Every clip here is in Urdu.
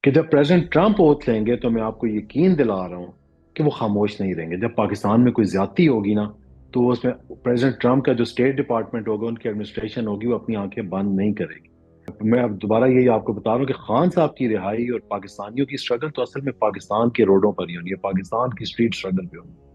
کہ جب پریزیڈنٹ ٹرمپ اوتھ لیں گے تو میں آپ کو یقین دلا رہا ہوں کہ وہ خاموش نہیں رہیں گے. جب پاکستان میں کوئی زیادتی ہوگی نا تو وہ اس میں پریزیڈنٹ ٹرمپ کا جو اسٹیٹ ڈپارٹمنٹ ہوگا، ان کی ایڈمنسٹریشن ہوگی، وہ اپنی آنکھیں بند نہیں کرے گی. میں اب دوبارہ یہی آپ کو بتا رہا ہوں کہ خان صاحب کی رہائی اور پاکستانیوں کی اسٹرگل تو اصل میں پاکستان کے روڈوں پر ہی ہونی ہے، پاکستان کی اسٹریٹ اسٹرگل پہ ہونی ہے.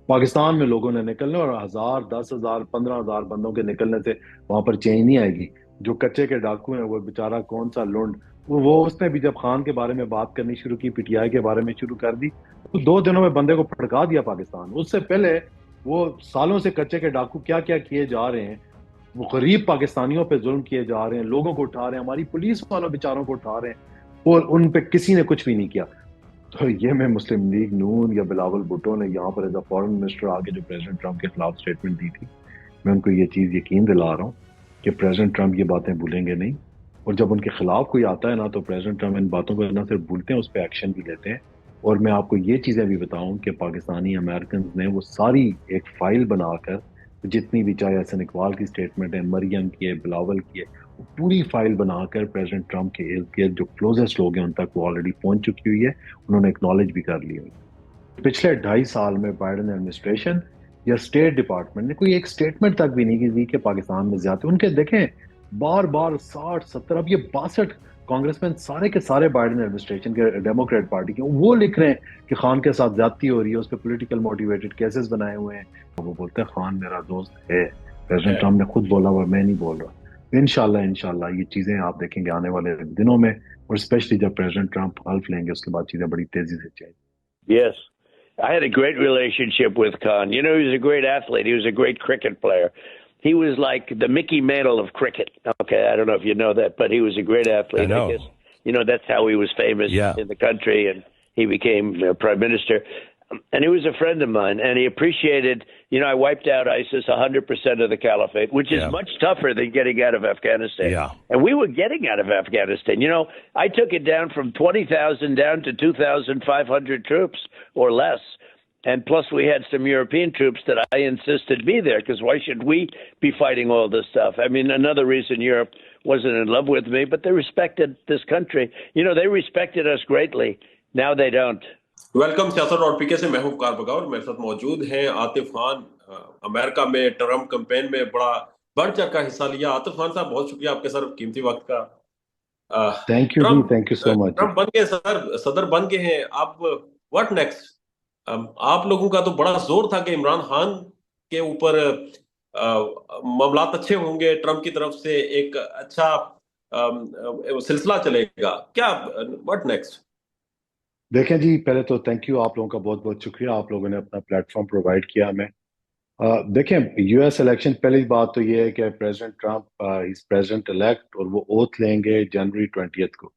پاکستان میں لوگوں نے نکلنا، اور 1000 10,000 15,000 بندوں کے نکلنے سے وہاں پر چینج نہیں آئے گی. جو کچے کے ڈاکو ہیں وہ بےچارا کون سا لونڈ، وہ اس نے بھی جب خان کے بارے میں بات کرنی شروع کی، پی ٹی آئی کے بارے میں شروع کر دی، تو 2 دنوں میں بندے کو پھڑکا دیا پاکستان. اس سے پہلے وہ سالوں سے کچے کے ڈاکو کیا کیا کیے جا رہے ہیں. وہ غریب پاکستانیوں پہ ظلم کیے جا رہے ہیں، لوگوں کو اٹھا رہے ہیں، ہماری پولیس والوں بیچاروں کو اٹھا رہے ہیں، اور ان پہ کسی نے کچھ بھی نہیں کیا. تو یہ میں مسلم لیگ نون یا بلاول بھٹو نے یہاں پر ایز اے فورن منسٹر آ کے جو پریزیڈنٹ ٹرمپ کے خلاف اسٹیٹمنٹ دی تھی، میں ان کو یہ چیز یقین دلا رہا ہوں کہ پریزیڈنٹ ٹرمپ یہ باتیں بھولیں گے نہیں. اور جب ان کے خلاف کوئی آتا ہے نا تو پریزیڈنٹ ٹرمپ ان باتوں کو نہ صرف بھولتے ہیں، اس پہ ایکشن بھی لیتے ہیں. اور میں آپ کو یہ چیزیں بھی بتاؤں کہ پاکستانی امریکنز نے وہ ساری ایک فائل بنا کر، جتنی بھی چاہے حسن اقبال کی اسٹیٹمنٹ ہے، مریم کی ہے، بلاول کی ہے، وہ پوری فائل بنا کر پریزیڈنٹ ٹرمپ کے ارد گرد جو کلوزسٹ لوگ ہیں ان تک وہ آلریڈی پہنچ چکی ہوئی ہے. انہوں نے اکنالج بھی کر لی ہوئی. پچھلے 2.5 سال میں بائیڈن ایڈمنسٹریشن یا اسٹیٹ ڈپارٹمنٹ نے کوئی ایک اسٹیٹمنٹ تک بھی نہیں دی کہ پاکستان میں زیادہ ان کے دیکھیں. بار بار 60 70، اب یہ 62 کانگریس مین سارے کے سارے بائیڈن ایڈمنسٹریشن کے ڈیموکریٹ پارٹی کے، وہ لکھ رہے ہیں کہ خان کے ساتھ زیادتی ہو رہی ہے، اس پہ پولیٹیکل موٹیویٹڈ کیسز بنائے ہوئے ہیں. وہ بولتے ہیں خان میرا دوست ہے. پریزیڈنٹ ٹرمپ نے خود بولا ہوا، میں نہیں بول رہا. انشاءاللہ یہ چیزیں آپ دیکھیں گے آنے والے دنوں میں، اور اسپیشلی جب پریزیڈنٹ ٹرمپ حلف لیں گے اس کے بعد چیزیں بڑی تیزی سے چلیں. Yes. I had a great relationship with Khan. You know, he was a great athlete. He was a great cricket player. He was like the Mickey Mantle of cricket. Okay, I don't know if you know that, but he was a great I athlete. I know. guess, you know, that's how he was famous Yeah. in the country, and he became prime minister. And he was a friend of mine, and he appreciated, you know, I wiped out ISIS 100% of the caliphate, which is Yeah. much tougher than getting out of Afghanistan. Yeah. And we were getting out of Afghanistan. You know, I took it down from 20,000 down to 2,500 troops or less. And plus, we had some European troops that I insisted be there, because why should we be fighting all this stuff? I mean, another reason Europe wasn't in love with me, but they respected this country. You know, they respected us greatly. Now they don't. Welcome سیاست اور پی کے سے محبوب کار بگاور میرے ساتھ موجود ہیں. عاطف خان امریکہ میں ٹرمپ کمپین میں بڑا بڑھ چڑھ کا حصہ لیا. عاطف خان صاحب بہت شکریہ آپ کے سر قیمتی وقت کا. تھینک یو جی، تھینک یو سو مچ جی. ٹرمپ بن گئے سر، صدر بن گئے ہیں. اب واٹ نیکسٹ؟ آپ لوگوں کا تو بڑا زور تھا کہ عمران خان کے اوپر معاملات اچھے ہوں گے، ٹرمپ کی طرف سے ایک اچھا سلسلہ چلے گا. کیا واٹ نیکسٹ؟ دیکھیں جی، پہلے تو تھینک یو، آپ لوگوں کا بہت بہت شکریہ، آپ لوگوں نے اپنا پلیٹ فارم پرووائڈ کیا ہمیں. دیکھیں یو ایس الیکشن، پہلی بات تو یہ ہے کہ پریزیڈنٹ ٹرمپ از پریزیڈنٹ الیکٹ، اور وہ اوتھ لیں گے جنوری 20 کو.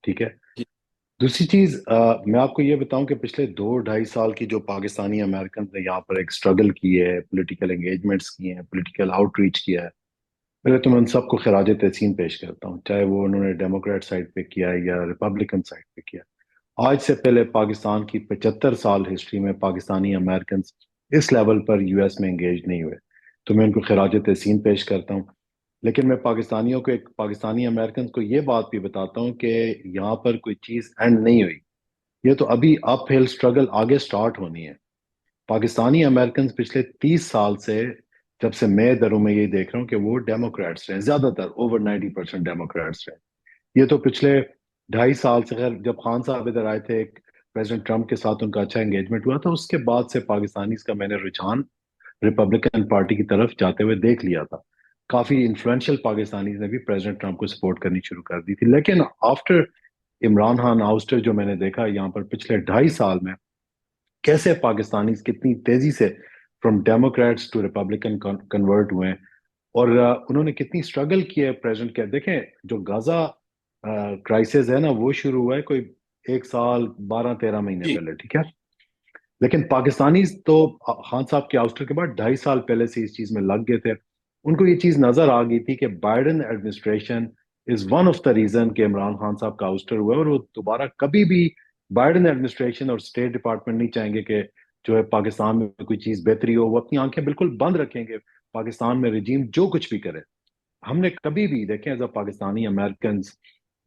ٹھیک ہے. دوسری چیز میں آپ کو یہ بتاؤں کہ پچھلے 2 2.5 سال کی جو پاکستانی امریکن نے یہاں پر ایک اسٹرگل کی ہے، پولیٹیکل انگیجمنٹس کی ہیں، پولیٹیکل آؤٹ ریچ کیا ہے، پہلے تو میں ان سب کو خراج تحسین پیش کرتا ہوں، چاہے وہ انہوں نے ڈیموکریٹ سائڈ پہ کیا ہے یا ریپبلکن سائڈ پہ کیا. آج سے پہلے پاکستان کی 75 سال ہسٹری میں پاکستانی امریکنز اس لیول پر یو ایس میں انگیج نہیں ہوئے، تو میں ان کو خراج تحسین پیش کرتا ہوں. لیکن میں پاکستانیوں کو، ایک پاکستانی امریکنز کو یہ بات بھی بتاتا ہوں کہ یہاں پر کوئی چیز اینڈ نہیں ہوئی. یہ تو ابھی اپ ہل اسٹرگل آگے سٹارٹ ہونی ہے. پاکستانی امریکنز پچھلے 30 سال سے، جب سے میں دروں میں یہ دیکھ رہا ہوں کہ وہ ڈیموکریٹس رہے، زیادہ تر اوور 90% ڈیموکریٹس رہے. یہ تو پچھلے 2.5 سال سے، خیر جب خان صاحب ادھر آئے تھے، پریزیڈنٹ ٹرمپ کے ساتھ ان کا اچھا انگیجمنٹ ہوا تھا، اس کے بعد سے پاکستانی کا میں نے رجحان ریپبلکن پارٹی کی طرف جاتے ہوئے دیکھ لیا تھا. کافی انفلوئنشل پاکستانی نے بھی پریزیڈنٹ ٹرمپ کو سپورٹ کرنی شروع کر دی تھی. لیکن آفٹر عمران خان آؤسٹر، جو میں نے دیکھا یہاں پر پچھلے 2.5 سال میں کیسے پاکستانی کتنی تیزی سے from Democrats to Republican convert ہوئے ہیں، اور انہوں نے کتنی اسٹرگل کی ہے پریزیڈنٹ کے. دیکھیں جو غزہ کرائسس ہے نا، وہ شروع ہوا ہے کوئی 1 سال 12 13 مہینے جی پہلے. ٹھیک ہے. لیکن پاکستانی تو خان صاحب کے آؤسٹر کے بعد 2.5 سال پہلے سے اس چیز میں لگ گئے تھے. ان کو یہ چیز نظر آ گئی تھی کہ Biden administration is one of the reason کہ عمران خان صاحب کا آؤسٹر ہوا ہے، اور وہ دوبارہ کبھی بھی بائیڈن ایڈمنسٹریشن اور اسٹیٹ ڈپارٹمنٹ نہیں چاہیں گے کہ جو ہے پاکستان میں کوئی چیز بہتری ہو. وہ اپنی آنکھیں بالکل بند رکھیں گے پاکستان میں رجیم جو کچھ بھی کرے. ہم نے کبھی بھی دیکھیں ایز اے پاکستانی امریکنز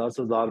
10,000,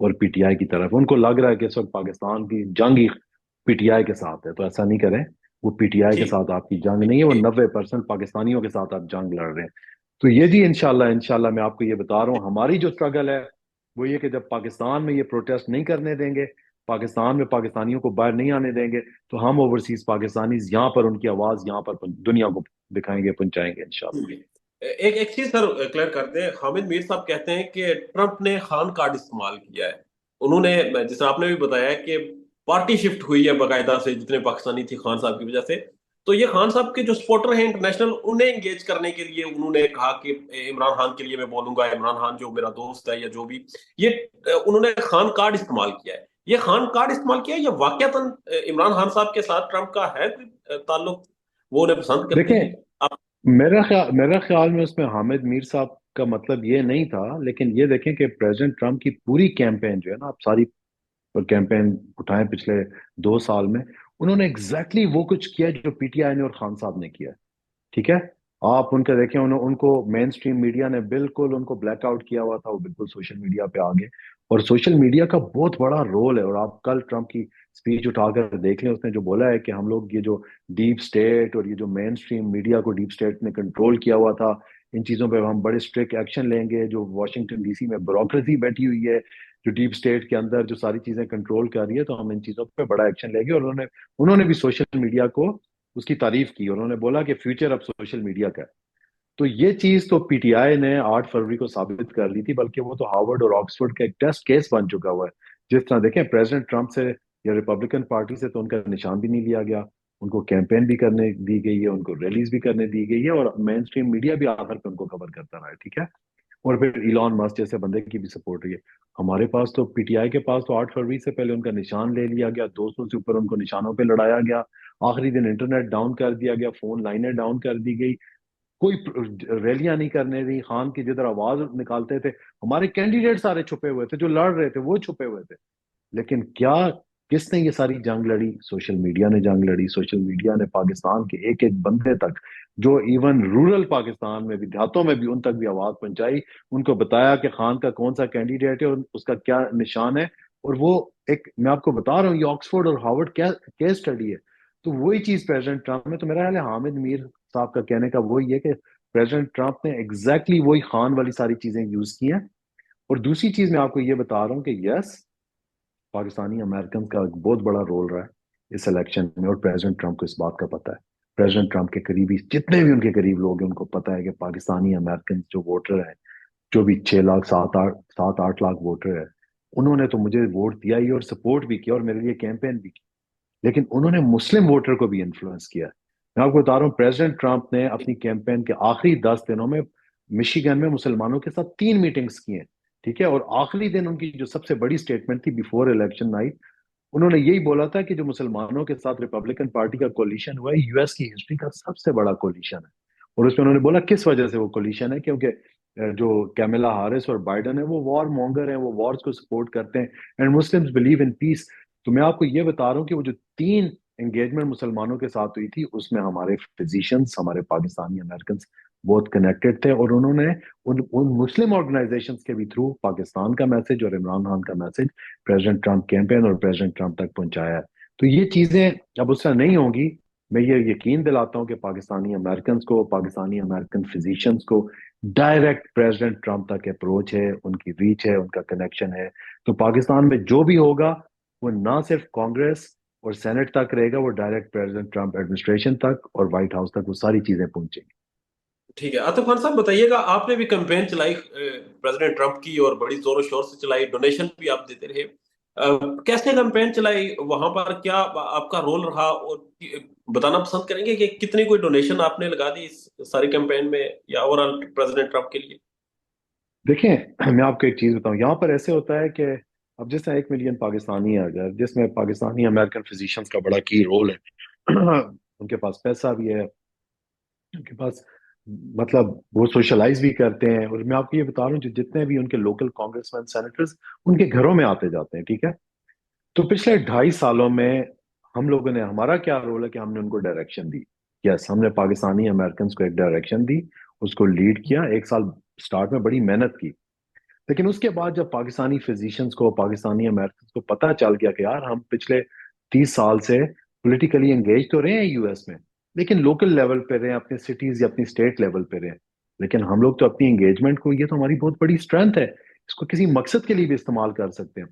اور پی ٹی آئی کی طرف. ان کو لگ رہا ہے کہ اس وقت پاکستان کی جنگ ہی پی ٹی آئی کے ساتھ ہے. تو ایسا نہیں کریں. وہ پی ٹی آئی کے ٹھیک ساتھ آپ کی جنگ نہیں ہے, وہ 90% پاکستانیوں کے ساتھ آپ جنگ لڑ رہے ہیں. تو یہ جی انشاءاللہ میں آپ کو یہ بتا رہا ہوں, ہماری جو اسٹرگل ہے وہ یہ کہ جب پاکستان میں یہ پروٹیسٹ نہیں کرنے دیں گے, پاکستان میں پاکستانیوں کو باہر نہیں آنے دیں گے, تو ہم اوورسیز پاکستانیز یہاں پر ان کی آواز یہاں پر دنیا کو دکھائیں گے, پہنچائیں گے انشاءاللہ. ایک ایک چیز سر کلیئر کر دیں. حامد میر صاحب کہتے ہیں کہ ٹرمپ نے خان کارڈ استعمال کیا ہے. انہوں نے, جس طرح آپ نے بھی بتایا کہ پارٹی شفٹ ہوئی ہے باقاعدہ سے جتنے پاکستانی تھی خان صاحب کی وجہ سے, تو یہ خان صاحب کے جو سپورٹر ہیں انٹرنیشنل, انہیں انگیج کرنے کے لیے انہوں نے کہا کہ عمران خان کے لیے میں بولوں گا, عمران خان جو میرا دوست ہے یا جو بھی, یہ انہوں نے خان کارڈ استعمال کیا ہے. یہ خان کارڈ استعمال کیا ہے یا واقعتاً عمران خان صاحب کے ساتھ ٹرمپ کا ہے تعلق, وہ انہیں پسند کرتے دیکھیں, ہیں؟ آپ میرا خیال میں اس میں حامد میر صاحب کا مطلب یہ نہیں تھا. لیکن یہ دیکھیں کہ پریزیڈنٹ ٹرمپ کی پوری کیمپین جو ہے نا, آپ ساری کیمپین اٹھائیں پچھلے 2 سال میں, انہوں نے ایگزیکٹلی وہ کچھ کیا جو پی ٹی آئی نے اور خان صاحب نے کیا. ٹھیک ہے, آپ ان کا دیکھیں, ان کو مین سٹریم میڈیا نے بالکل ان کو بلیک آؤٹ کیا ہوا تھا. وہ بالکل سوشل میڈیا پہ آگے, اور سوشل میڈیا کا بہت بڑا رول ہے. اور آپ کل ٹرمپ کی اسپیچ اٹھا کر دیکھ لیں, اس نے جو بولا ہے کہ ہم لوگ یہ جو ڈیپ اسٹیٹ اور یہ جو مین سٹریم میڈیا کو ڈیپ اسٹیٹ نے کنٹرول کیا ہوا تھا, ان چیزوں پہ ہم بڑے اسٹرکٹ ایکشن لیں گے. جو واشنگٹن ڈی سی میں بیوروکریسی بیٹھی ہوئی ہے, جو ڈیپ اسٹیٹ کے اندر جو ساری چیزیں کنٹرول کر رہی ہے, تو ہم ان چیزوں پہ بڑا ایکشن لیں گے. اور انہوں نے بھی سوشل میڈیا کو اس کی تعریف کی, اور انہوں نے بولا کہ فیوچر اب سوشل میڈیا کا ہے. تو یہ چیز تو پی ٹی آئی نے 8 فروری کو ثابت کر لی تھی, بلکہ وہ تو ہارورڈ اور آکسفورڈ کا ایک ٹیسٹ کیس بن چکا ہوا ہے. جس طرح دیکھیں, پریزیڈنٹ ٹرمپ سے یا ریپبلکن پارٹی سے تو ان کا نشان بھی نہیں لیا گیا, ان کو کیمپین بھی کرنے دی گئی ہے, ان کو ریلیز بھی کرنے دی گئی ہے, اور مین سٹریم میڈیا بھی آخر پہ ان کو کور کرتا رہا ہے. ٹھیک ہے, اور پھر ایلان مسک جیسے بندے کی بھی سپورٹ رہی ہے. ہمارے پاس تو پی ٹی آئی کے پاس تو 8 فروری سے پہلے ان کا نشان لے لیا گیا, 200 سے اوپر ان کو نشانوں پہ لڑایا گیا, آخری دن انٹرنیٹ ڈاؤن کر دیا گیا, فون لائنیں ڈاؤن کر دی گئی, کوئی ریلیاں نہیں کرنے دی. خان کی جدھر آواز نکالتے تھے, ہمارے کینڈیڈیٹ سارے چھپے ہوئے تھے, جو لڑ رہے تھے وہ چھپے ہوئے تھے. لیکن کس نے یہ ساری جنگ لڑی؟ سوشل میڈیا نے جنگ لڑی. سوشل میڈیا نے پاکستان کے ایک ایک بندے تک, جو ایون رورل پاکستان میں بھی, دیہاتوں میں بھی, ان تک بھی آواز پہنچائی. ان کو بتایا کہ خان کا کون سا کینڈیڈیٹ ہے اور اس کا کیا نشان ہے. اور وہ ایک, میں آپ کو بتا رہا ہوں, یہ آکسفورڈ اور ہارورڈ کیس اسٹڈی ہے. تو وہی چیز پریزیڈنٹ ٹرمپ میں, تو میرا خیال ہے حامد میر صاحب کا کہنے کا وہی ہے کہ پریزیڈنٹ ٹرمپ نے ایگزیکٹلی وہی خان والی ساری چیزیں یوز کی ہیں. اور دوسری چیز میں آپ کو یہ بتا رہا ہوں کہ یس, پاکستانی امریکن کا ایک بہت بڑا رول رہا ہے اس الیکشن میں, اور پریزیڈنٹ ٹرمپ کو اس بات کا پتہ ہے. پریزیڈنٹ ٹرمپ کے قریبی جتنے بھی ان کے قریب لوگ ہیں, ان کو پتہ ہے کہ پاکستانی امریکن جو ووٹر ہیں, جو بھی 6 لاکھ 7-8 لاکھ ووٹر ہے, انہوں نے تو مجھے ووٹ دیا ہی اور سپورٹ بھی کیا اور میرے لیے کیمپین بھی کی. لیکن انہوں نے مسلم ووٹر کو بھی انفلوئنس کیا. میں آپ کو بتا رہا ہوں, پریزیڈنٹ ٹرمپ نے اپنی کیمپین کے آخری 10 دنوں میں مشیگن میں مسلمانوں کے ساتھ 3 میٹنگز کی ہیں. ٹھیک ہے, اور آخری دن ان کی جو سب سے بڑی سٹیٹمنٹ تھی بیفور الیکشن نائٹ, انہوں نے یہی بولا تھا کہ جو مسلمانوں کے ساتھ ریپبلکن پارٹی کا کولیشن ہوا ہے, یو ایس کی ہسٹری کا سب سے بڑا کولیشن ہے. اور اس میں انہوں نے بولا کس وجہ سے وہ کولیشن ہے, کیونکہ جو کیملا ہارس اور بائیڈن ہے وہ وار مونگر ہیں, وہ وارز کو سپورٹ کرتے ہیں, اینڈ مسلمز بلیو ان پیس. تو میں آپ کو یہ بتا رہا ہوں کہ وہ جو 3 انگیجمنٹ مسلمانوں کے ساتھ ہوئی تھی, اس میں ہمارے فزیشنز, ہمارے پاکستانی امریکنز بہت کنیکٹڈ تھے, اور انہوں نے ان مسلم آرگنائزیشنز کے بھی تھرو پاکستان کا میسج اور عمران خان کا میسج پریزیڈنٹ ٹرمپ کیمپین اور پریزیڈنٹ ٹرمپ تک پہنچایا ہے. تو یہ چیزیں اب اس طرح نہیں ہوں گی. میں یہ یقین دلاتا ہوں کہ پاکستانی امریکنز کو, پاکستانی امریکن فزیشنز کو ڈائریکٹ پریزیڈنٹ ٹرمپ تک اپروچ ہے, ان کی ریچ ہے, ان کا کنیکشن ہے. تو پاکستان میں جو بھی ہوگا وہ نہ صرف کانگریس اور سینٹ تک رہے گا, وہ ڈائریکٹ پریزیڈنٹ ٹرمپ ایڈمنسٹریشن تک اور وائٹ ہاؤس تک وہ ساری چیزیں پہنچیں گی. ٹھیک ہے. عاطف خان صاحب بتائیے گا, آپ نے بھی کمپین چلائی پریزیڈنٹ ٹرمپ کی, اور بڑی زور و شور سے چلائی, ڈونیشن بھی آپ دیتے رہے. کیسے کمپین چلائی, وہاں پر کیا آپ کا رول رہا, اور بتانا پسند کریں گے کہ کتنی کوئی ڈونیشن آپ نے لگا دی اس ساری کمپین میں, یا اوور آل پریزیڈنٹ ٹرمپ کے لیے؟ دیکھیں, میں آپ کو ایک چیز بتاؤں, یہاں پر ایسے ہوتا ہے کہ اب جس طرح 1 ملین پاکستانی ہے اگر, جس میں پاکستانی امریکن فزیشنز کا بڑا کی رول ہے, ان کے پاس پیسہ بھی ہے, ان کے پاس مطلب وہ سوشلائز بھی کرتے ہیں. اور میں آپ کو یہ بتا رہا ہوں جتنے بھی ان کے لوکل کانگریس مین سینیٹرز ان کے گھروں میں آتے جاتے ہیں. ٹھیک ہے, تو پچھلے 2.5 سالوں میں ہم لوگوں نے, ہمارا کیا رول ہے کہ ہم نے ان کو ڈائریکشن دی. یس, ہم نے پاکستانی امریکنز کو ایک ڈائریکشن دی, اس کو لیڈ کیا. 1 سال سٹارٹ میں بڑی محنت کی. لیکن اس کے بعد جب پاکستانی فزیشنز کو، پاکستانی امریکنز کو پتہ چل گیا کہ یار ہم پچھلے 30 سال سے پولیٹیکلی انگیج تو رہے ہیں یو ایس میں، لیکن لوکل لیول پہ رہے ہیں، اپنے سٹیز یا اپنی اسٹیٹ لیول پہ رہے ہیں، لیکن ہم لوگ تو اپنی انگیجمنٹ کو، یہ تو ہماری بہت بڑی اسٹرینتھ ہے، اس کو کسی مقصد کے لیے بھی استعمال کر سکتے ہیں۔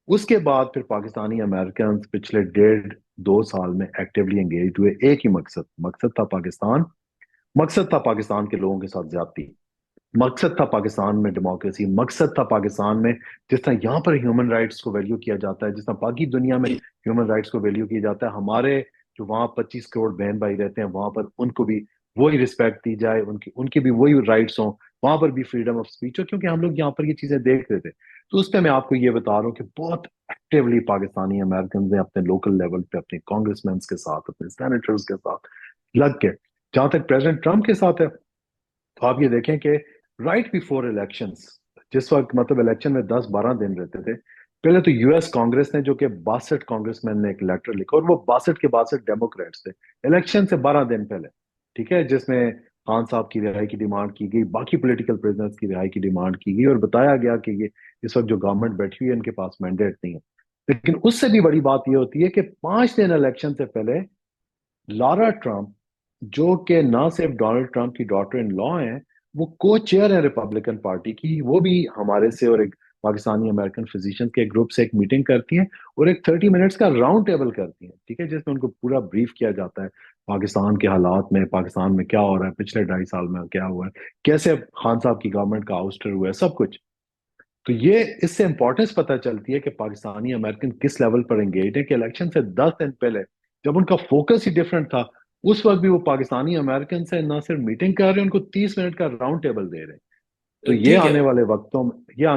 اس کے بعد پھر پاکستانی امریکنز پچھلے 1.5 2 سال میں ایکٹیولی انگیج ہوئے، ایک ہی مقصد تھا پاکستان، مقصد تھا پاکستان کے لوگوں کے ساتھ زیادتی، مقصد تھا پاکستان میں ڈیموکریسی، مقصد تھا پاکستان میں جس طرح یہاں پر ہیومن رائٹس کو ویلیو کیا جاتا ہے، جس طرح باقی دنیا میں ہیومن رائٹس کو ویلیو کیا جاتا ہے، ہمارے جو وہاں 25 کروڑ بہن بھائی رہتے ہیں وہاں پر ان کو بھی وہی رسپیکٹ دی جائے، ان کی بھی وہی رائٹس ہوں، وہاں پر بھی فریڈم آف سپیچ ہو، کیونکہ ہم لوگ یہاں پر یہ چیزیں دیکھ رہے تھے۔ تو اس پہ میں آپ کو یہ بتا رہا ہوں کہ بہت ایکٹیولی پاکستانی امریکنز نے اپنے لوکل لیول پہ اپنے کانگریس مینس کے ساتھ، اپنے سینیٹرز کے ساتھ لگ کے، جہاں تک پریزیڈنٹ ٹرمپ کے ساتھ ہے تو آپ یہ دیکھیں کہ رائٹ بیفور الیکشنز، جس وقت مطلب الیکشن میں 10 12 دن رہتے تھے، پہلے تو یو ایس کانگریس نے، جو کہ 62 کانگریس مین نے ایک لیٹر لکھا، اور وہ 62 کے 62 ڈیموکریٹس تھے، الیکشن سے 12 دن پہلے، ٹھیک ہے، جس میں خان صاحب کی رہائی کی ڈیمانڈ کی گئی، باقی پولیٹیکل پریزنرز کی رہائی کی ڈیمانڈ کی گئی، اور بتایا گیا کہ یہ اس وقت جو گورنمنٹ بیٹھی ہوئی ہے ان کے پاس مینڈیٹ نہیں ہے۔ لیکن اس سے بھی بڑی بات یہ ہوتی ہے کہ 5 دن الیکشن سے پہلے لارا ٹرمپ، جو کہ نہ صرف ڈونلڈ ٹرمپ کی ڈاٹر ان لا ہیں، وہ کو چیئر ہے ریپبلکن پارٹی کی، وہ بھی ہمارے سے اور ایک پاکستانی امریکن فزیشین کے گروپ سے ایک میٹنگ کرتی ہیں، اور ایک 30 منٹس کا راؤنڈ ٹیبل کرتی ہیں، ٹھیک ہے، جس میں ان کو پورا بریف کیا جاتا ہے پاکستان کے حالات میں، پاکستان میں کیا ہو رہا ہے، پچھلے 2.5 سال میں کیا ہوا ہے، کیسے خان صاحب کی گورنمنٹ کا آؤسٹر ہوا ہے، سب کچھ۔ تو یہ اس سے امپورٹنس پتہ چلتی ہے کہ پاکستانی امریکن کس لیول پر انگیج ہے، کہ الیکشن سے 10 دن پہلے جب ان کا فوکس ہی ڈفرنٹ تھا، اس وقت بھی وہ پاکستانی امریکن سے نہ صرف میٹنگ کر رہے ہیں، ان کو 30 منٹ کا راؤنڈ ٹیبل دے رہے ہیں۔ تو ٹھیک ہے یہ آنے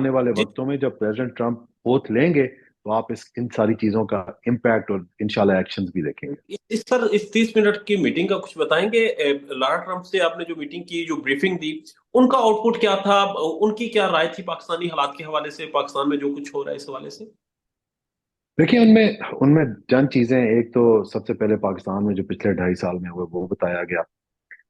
والے جی، وقتوں میں جب پریزیڈنٹ ٹرمپ اوتھ لیں گے تو آپ ان ساری چیزوں کا امپیکٹ اور انشاءاللہ ایکشنز بھی دیکھیں گے۔ اس سر اس 30 منٹ کی میٹنگ کا کچھ بتائیں گے؟ لارا ٹرمپ سے آپ نے جو میٹنگ کی، جو بریفنگ دی، ان کا آؤٹ پٹ کیا تھا؟ ان کی کیا رائے تھی پاکستانی حالات کے حوالے سے، پاکستان میں جو کچھ ہو رہا ہے اس حوالے سے؟ دیکھیں، ان میں چند چیزیں، ایک تو سب سے پہلے پاکستان میں جو پچھلے 2.5 سال میں ہوئے وہ بتایا گیا،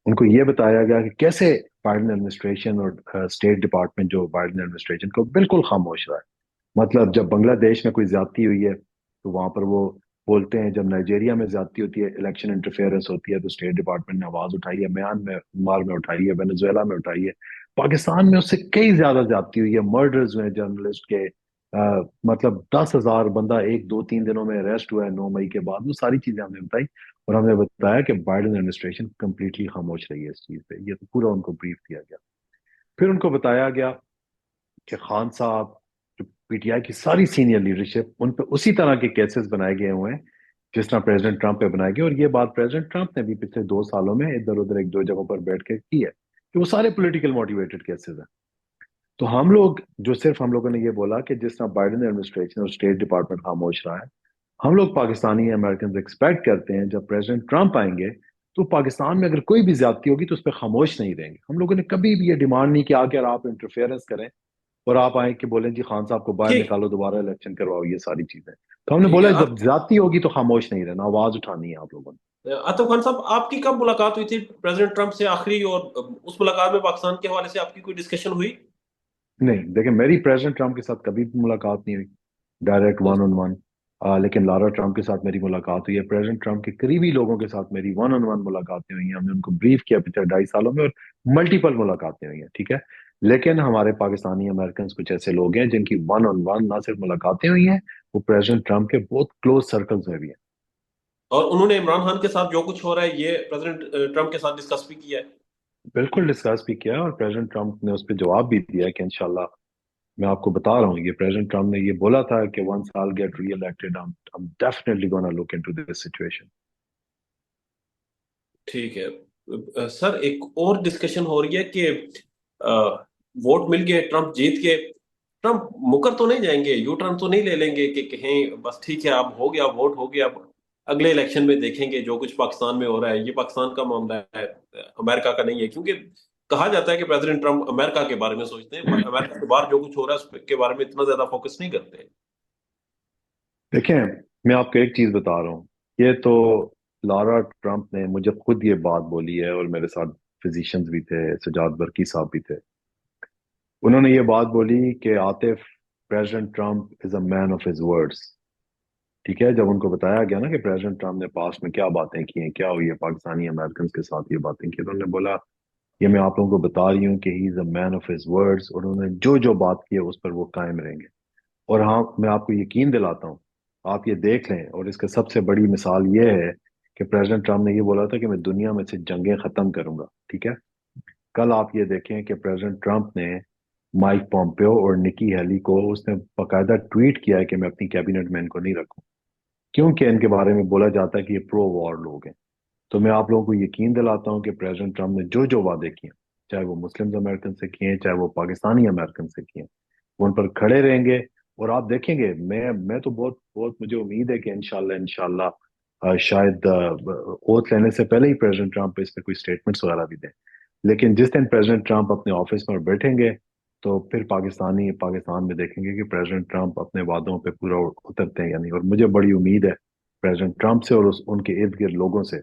ان کو یہ بتایا گیا کہ کیسے بائیڈن ایڈمنسٹریشن اور state department Joe Biden administration کو بالکل خاموش رہا ہے۔ مطلب جب بنگلہ دیش میں کوئی زیادتی ہوئی ہے تو وہاں پر وہ بولتے ہیں، جب نائجیریا میں زیادتی ہوتی ہے، الیکشن انٹرفیئرنس ہوتی ہے، تو اسٹیٹ ڈپارٹمنٹ نے آواز اٹھائی ہے، میانمار میں اٹھائی ہے، وینزویلا میں اٹھائی ہے۔ پاکستان میں اس سے کئی زیادہ زیادتی ہوئی ہے، مرڈرز ہوئے ہیں جرنلسٹ کے، مطلب 10,000 بندہ 1 2 3 دنوں میں اریسٹ ہوا ہے 9 مئی کے بعد، وہ ساری چیزیں ہم نے بتائی، اور ہم نے بتایا کہ بائیڈن ایڈمنسٹریشن کمپلیٹلی خاموش رہی ہے اس چیز پہ، یہ تو پورا ان کو بریف کیا گیا۔ پھر ان کو بتایا گیا کہ خان صاحب، جو پی ٹی آئی کی ساری سینئر لیڈرشپ، ان پہ اسی طرح کے کیسز بنائے گئے ہوئے ہیں جس طرح پریزیڈنٹ ٹرمپ پہ بنائے گئے، اور یہ بات پریزیڈنٹ ٹرمپ نے بھی پچھلے 2 سالوں میں ادھر ادھر 1 2 جگہوں پر بیٹھ کے کی ہے، کہ وہ سارے پولیٹیکل موٹیویٹڈ کیسز ہیں۔ تو ہم لوگوں نے یہ بولا کہ جس طرح بائیڈن ایڈمنسٹریشن اور اسٹیٹ ڈپارٹمنٹ خاموش رہا ہے، ہم لوگ پاکستانی امریکنز ایکسپیکٹ کرتے ہیں جب پریزیڈنٹ ٹرمپ آئیں گے تو پاکستان میں اگر کوئی بھی زیادتی ہوگی تو اس پہ خاموش نہیں رہیں گے۔ ہم لوگوں نے کبھی بھی یہ ڈیمانڈ نہیں کیا کہ آپ انٹرفیئرنس کریں اور آپ آئیں کہ بولیں جی خان صاحب کو باہر ٹھیک نکالو، دوبارہ الیکشن کرواؤ، یہ ساری چیزیں تو ہم نے ٹھیک ہے بولا جب زیادتی ہوگی تو خاموش نہیں رہنا، آواز اٹھانی ہے آپ لوگوں نے۔ عاطف خان صاحب، آپ کی کب ملاقات ہوئی تھی پریزیڈنٹ ٹرمپ سے آخری، اور اس ملاقات میں پاکستان کے حوالے سے آپ کی کوئی ڈسکشن ہوئی؟ نہیں دیکھیں، میری پریزیڈنٹ ٹرمپ کے ساتھ کبھی بھی ملاقات نہیں ہوئی ڈائریکٹ ون آن ون، لیکن لارا ٹرمپ کے ساتھ میری ملاقات ہوئی ہے، پریزیڈنٹ ٹرمپ کے قریبی لوگوں کے ساتھ میری ون آن ون ملاقاتیں ہوئی ہیں، ہم نے ان کو بریف کیا پچھلے 2.5 سالوں میں، اور ملٹیپل ملاقاتیں ہوئی ہیں، ٹھیک ہے۔ لیکن ہمارے پاکستانی امریکنز کچھ ایسے لوگ ہیں جن کی ون آن ون نہ صرف ملاقاتیں ہوئی ہیں، وہ پریزیڈنٹ ٹرمپ کے بہت کلوز سرکلز میں بھی ہیں۔ اور انہوں نے عمران خان کے ساتھ جو کچھ ہو رہا ہے یہ پریزیڈنٹ ٹرمپ کے ساتھ ڈسکس بھی کیا ہے؟ بالکل ڈسکس بھی کیا ہے، اور پریزیڈنٹ ٹرمپ نے اس پہ جواب بھی دیا ہے کہ انشاءاللہ، میں آپ کو بتا رہا ہوں، یہ پریزیڈنٹ ٹرمپ نے یہ بولا تھا کہ once I'll get re-elected, I'm definitely gonna look into this situation۔ ٹھیک ہے سر، ایک اور ڈسکشن ہو رہی ہے کہ ووٹ مل گئے، ٹرمپ جیت کے، ٹرمپ مکر تو نہیں جائیں گے، یو ٹرن تو نہیں لے لیں گے کہ کہیں بس ٹھیک ہے اب ہو گیا، ووٹ ہو گیا، اب اگلے الیکشن میں دیکھیں گے جو کچھ پاکستان میں ہو رہا ہے، یہ پاکستان کا معاملہ ہے، امریکہ کا نہیں ہے؟ کیونکہ کہا جاتا ہے کہ پریزیڈنٹ ٹرمپ امریکہ کے بارے میں سوچتے ہیں، امریکہ کے باہر جو کچھ ہو رہا ہے اس کے بارے میں اتنا زیادہ فوکس نہیں کرتے۔ دیکھیں، میں آپ کو ایک چیز بتا رہا ہوں، یہ تو لارا ٹرمپ نے مجھے خود یہ بات بولی ہے، اور میرے ساتھ فزیشنز بھی تھے، سجاد برکی صاحب بھی تھے، انہوں نے یہ بات بولی کہ Atif, President Trump is a man of his words. ٹھیک ہے، جب ان کو بتایا گیا نا کہ پریزیڈنٹ ٹرمپ نے پاسٹ میں کیا باتیں کی ہیں، کیا ہوئی ہے پاکستانی امریکنز کے ساتھ یہ باتیں کی، تو انہوں نے بولا یہ میں آپ لوگوں کو بتا رہی ہوں کہ ہی از a man of his words, اور انہوں نے جو جو بات کی ہے اس پر وہ قائم رہیں گے. اور ہاں، میں آپ کو یقین دلاتا ہوں، آپ یہ دیکھ لیں، اور اس کا سب سے بڑی مثال یہ ہے کہ پریزیڈنٹ ٹرمپ نے یہ بولا تھا کہ میں دنیا میں سے جنگیں ختم کروں گا. ٹھیک ہے، کل آپ یہ دیکھیں کہ پریزیڈنٹ ٹرمپ نے مائک پومپیو اور نکی ہیلی کو اس نے باقاعدہ ٹویٹ کیا ہے کہ میں اپنی کیبنٹ میں ان کو نہیں رکھوں، کیونکہ ان کے بارے میں بولا جاتا ہے کہ یہ پرو وار لوگ ہیں. تو میں آپ لوگوں کو یقین دلاتا ہوں کہ پریزیڈنٹ ٹرمپ نے جو جو وعدے کیے ہیں، چاہے وہ مسلم امریکن سے کیے ہیں، چاہے وہ پاکستانی امریکن سے کیے ہیں، وہ ان پر کھڑے رہیں گے. اور آپ دیکھیں گے، میں تو بہت بہت مجھے امید ہے کہ انشاءاللہ شاید اوتھ لینے سے پہلے ہی پریزیڈنٹ ٹرمپ اس پہ کوئی اسٹیٹمنٹس وغیرہ بھی دیں. لیکن جس دن پریزیڈنٹ ٹرمپ اپنے آفس میں بیٹھیں گے تو پھر پاکستان میں دیکھیں گے کہ پریزیڈنٹ ٹرمپ اپنے وعدوں پہ پورا اترتے ہیں یا نہیں. اور مجھے بڑی امید ہے پریزیڈنٹ ٹرمپ سے اور ان کے ارد گرد لوگوں سے